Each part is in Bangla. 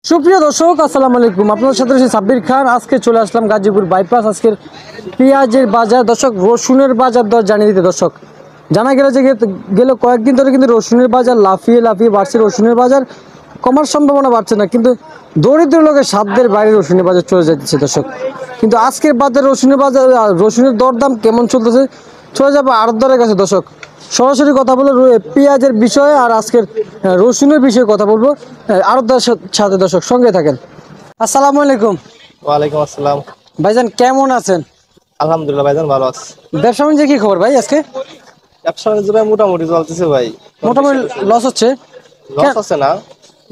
সুপ্রিয় দর্শক আসসালামু আলাইকুম, আপনাদের সাথে রয়েছে সাব্বির খান। আজকে চলে আসলাম গাজীপুর বাইপাস। আজকের পেঁয়াজের বাজার দর্শক, রসুনের বাজার দর জানিয়ে দিতে দর্শক। জানা গেল যে গেল কয়েকদিন ধরে কিন্তু রসুনের বাজার লাফিয়ে লাফিয়ে বাড়ছে। রসুনের বাজার কমার সম্ভাবনা বাড়ছে না, কিন্তু দরিদ্র লোকের সাধ্যের বাইরে রসুনের বাজার চলে যাচ্ছে দর্শক। কিন্তু আজকের বাজার রসুনের দরদাম কেমন চলতেছে চলে যাবে আড়ত দরের কাছে দর্শক। সরাসরি কথা বলবো পেঁয়াজের বিষয়ে আর আজকের রসুনের বিষয়ে কথা বলবো আড়তদার সাথে। দর্শক সঙ্গে থাকেন। আসসালামু আলাইকুম। ওয়ালাইকুম আসসালাম। ভাইজান কেমন আছেন? আলহামদুলিল্লাহ ভাইজান ভালো আছে। ব্যবসা বাণিজ্যের কি খবর ভাই আজকে? ব্যবসা বাণিজ্য ভাই মোটামুটি চলতেছে ভাই। মোটামুটি লস হচ্ছে? লস আছে না,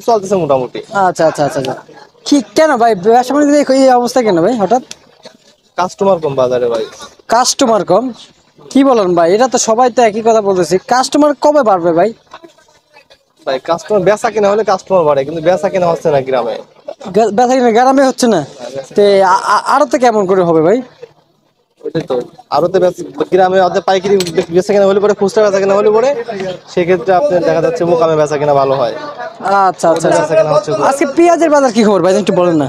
চলতেছে মোটামুটি। আচ্ছা আচ্ছা আচ্ছা আচ্ছা। কি কেন ভাই ব্যবসা বাণিজ্যের এই অবস্থা কেন ভাই হঠাৎ? কাস্টমার কম বাজারে ভাই। কাস্টমার কম? কি বলেন ভাই, এটা তো সবাই তো একই কথা বলতেছি। কাস্টমার কবে বাড়বে ভাই? ভাই কাস্টমার বেচা কিনা হলে কাস্টমার বাড়ে, কিন্তু বেচা কিনা হচ্ছে না গ্রামে। বেচা কিনা গ্রামে হচ্ছে না, তে আরো তো কেমন করে হবে ভাই? ওইটাই তো, আরো তো গ্রামে অর্ধেক পাইকারি বেচা কিনা হলে পরে, খুচরা বেচা কিনা হলে পরে সেক্ষেত্রে আপনার দেখা যাচ্ছে মোকামে বেচা কিনা ভালো হয়। আচ্ছা আচ্ছা বেচা আচ্ছা। কিনা হচ্ছে ভালো। আজকে পেঁয়াজের বাজার কি খবর ভাই একটু বলেন না।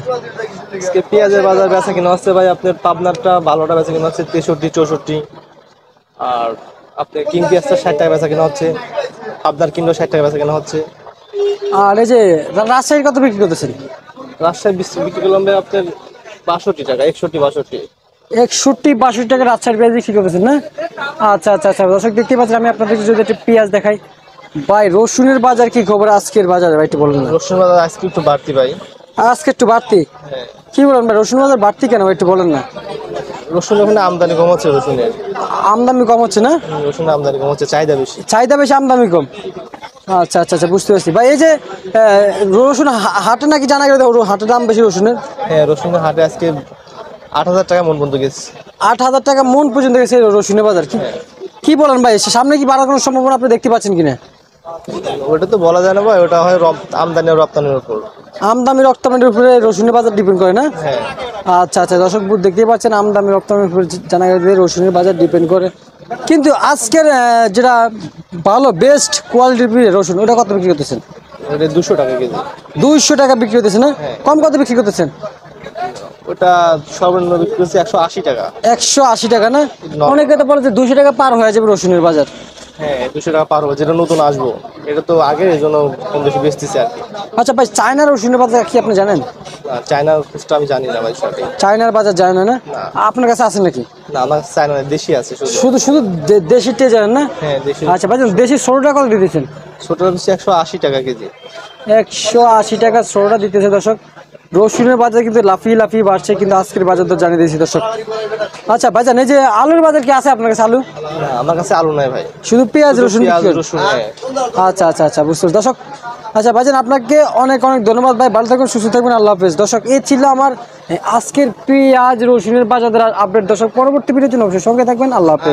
আজকে পেঁয়াজের বাজার বেচা কিনা হচ্ছে ভাই, আপনার পাবনারটা ভালোটা বেচা কিনা হচ্ছে 63-64, আর আপনার কিং পেঁয়াজটা 60 টাকা বেচা কিনা হচ্ছে, পাবনার কিলো 60 টাকা বেচা কিনা হচ্ছে। আর এই যে রাজশাহীর কত বিক্রি করতেছেন? রাজশাহী বিক্রি করলাম ভাই আপনার 62 টাকা, 61-62। 61-62 টাকা রাজশাহীর পেঁয়াজ বিক্রি করতেছেন না? আচ্ছা আচ্ছা আচ্ছা। দর্শক দেখতে পাচ্ছেন, আমি আপনাদেরকে যদি একটু পেঁয়াজ দেখাই ভাই। রসুনের বাজার কি খবর আজকের বাজারে ভাই একটু বলেন না। রসুন বাজার আজকে একটু বাড়তি ভাই। আজকে একটু বাড়তি? হ্যাঁ, কি বলেন ভাই, রসুন বাজার বাড়তি কেন ভাই একটু বলেন না। রসুন ওখানে আমদানি কম হচ্ছে, রসুনের আমদানি কম হচ্ছে না? রসুন আমদানি কম হচ্ছে, চাহিদা বেশি। চাহিদা বেশি আমদানি কম? আচ্ছা আচ্ছা আচ্ছা, বুঝতে পারছি ভাই। এই যে রসুন হাটে নাকি জানা গেল হাটের দাম বেশি রসুনের? হ্যাঁ, রসুনের হাটে আজকে 8,000 টাকা মন পর্যন্ত গেছে। 8,000 টাকা মন পর্যন্ত গেছে রসুনের বাজার? কি বলেন ভাই, সামনে কি বাড়ার কোনো সম্ভাবনা আপনি দেখতে পাচ্ছেন কিনা? ওটা তো বলা যায় না ভাই, ওটা হয় আমদানি আর রপ্তানির উপর। আমদানি রপ্তানির উপরে রসুনের বাজার ডিপেন্ড করে না? হ্যাঁ। আচ্ছা আচ্ছা, দর্শক দেখতেই পাচ্ছেন আমদানি রপ্তানির উপরে জানা গেছে রসুনের বাজার ডিপেন্ড করে। কিন্তু আজকের যেটা ভালো বেস্ট কোয়ালিটির রসুন, ওটা কত বিক্রি করতেছেন? ওটা 200 টাকা কেজি। 200 টাকা বিক্রি করতেছে না? কম কত বিক্রি করতেছেন? ওটা সর্বনিম্ন বিক্রি করছে 180 টাকা। 180 টাকা না? অনেকে তো বলে যে 200 টাকা পার হয়ে যাবে রসুনের বাজার। হ্যাঁ, 200 টাকা পার হবে, যেটা নতুন আসবো এটা তো আগে, এই জন্য কম বেশি বেচতেছে আর কি। আচ্ছা ভাই, চায়নার রসুনের বাজার কি আপনি জানেন? আর চায়নার খুচরা আমি জানি না ভাই সঠিক। চায়নার বাজার জানেন না? আপনার কাছে আছে নাকি? না, আমার চায়না দেশি আছে শুধু। শুধু শুধু দেশিরটাই জানেন না? হ্যাঁ, দেশি। আচ্ছা ভাই, দেশি 16 টাকা কত দিতেছেন? ছোটটা হচ্ছে 180 টাকা কেজি। 180 টাকা 16টা দিতেছে দর্শক। রসুনের বাজার কিন্তু লাফিয়ে লাফিয়ে বাড়ছে, কিন্তু আজকের বাজার তো জানিয়ে দিয়েছি দর্শক। আচ্ছা ভাইজান, এই যে আলুর বাজার কি আছে আপনার কাছে? আলু? না, আমার কাছে আলু নাই ভাই, শুধু পেঁয়াজ রসুন পেঁয়াজ বিক্রি করেন? রসুন। হ্যাঁ। আচ্ছা আচ্ছা আচ্ছা, বুঝতে পারছি দর্শক। আচ্ছা ভাইজান, আপনাকে অনেক অনেক ধন্যবাদ ভাই। ভালো থাকবেন, সুস্থ থাকবেন, আল্লাহ হাফেজ। দর্শক এই ছিল আমার আজকের পেঁয়াজ রসুনের বাজার আপডেট দর্শক। পরবর্তী ভিডিওতে অবশ্যই সঙ্গে থাকবেন, আল্লাহ হাফেজ।